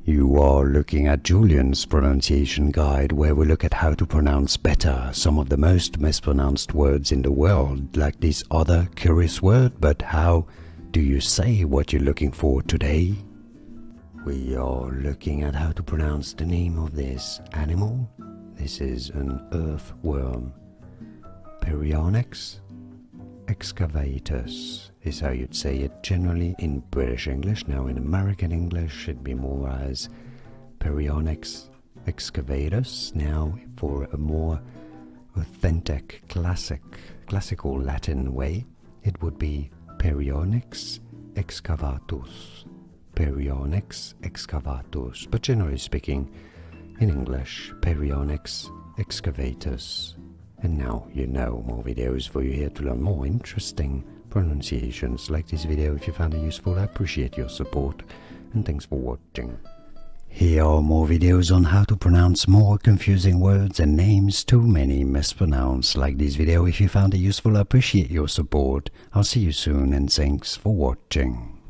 You are looking at Julian's pronunciation guide, where we look at how to pronounce better some of the most mispronounced words in the world, like this other curious word. But how do you say what you're looking for today? We are looking at how to pronounce the name of this animal. This is an earthworm. Perionyx, excavatus is how you'd say it generally in British English. Now in American English it'd be more as Perionyx excavatus. Now for a more authentic classical Latin way, it would be Perionyx excavatus. Perionyx excavatus. But generally speaking, in English, Perionyx excavatus. And now you know more videos for you here to learn more interesting pronunciations like this video. If you found it useful, I appreciate your support, and thanks for watching. Here are more videos on how to pronounce more confusing words and names too many mispronounced like this video. If you found it useful, I appreciate your support. I'll see you soon, and thanks for watching.